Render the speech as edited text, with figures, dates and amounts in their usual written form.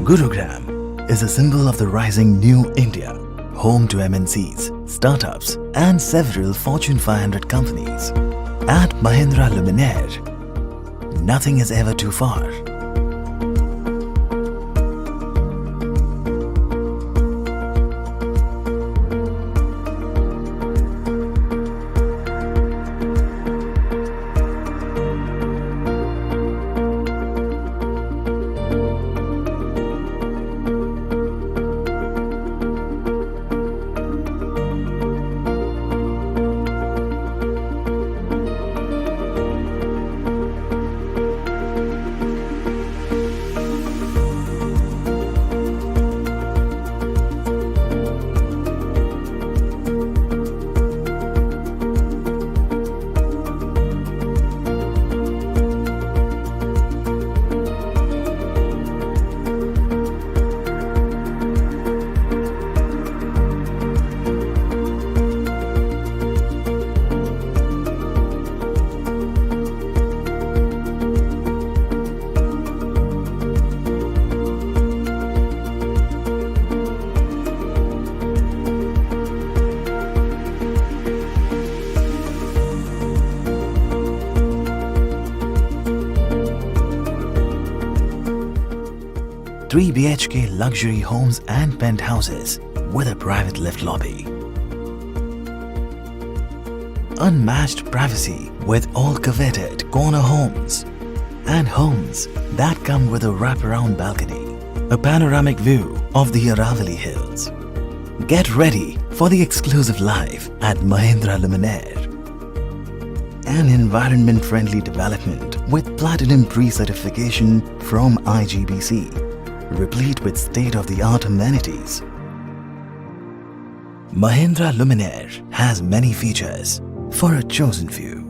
Gurugram is a symbol of the rising new India, home to MNCs, startups and several Fortune 500 companies. At Mahindra Luminare, nothing is ever too far. Three BHK luxury homes and penthouses with a private lift lobby. Unmatched privacy with all coveted corner homes and homes that come with a wraparound balcony, a panoramic view of the Aravalli Hills. Get ready for the exclusive life at Mahindra Luminare. An environment-friendly development with Platinum pre-certification from IGBC, replete with state-of-the-art amenities. Mahindra Luminare has many features for a chosen few.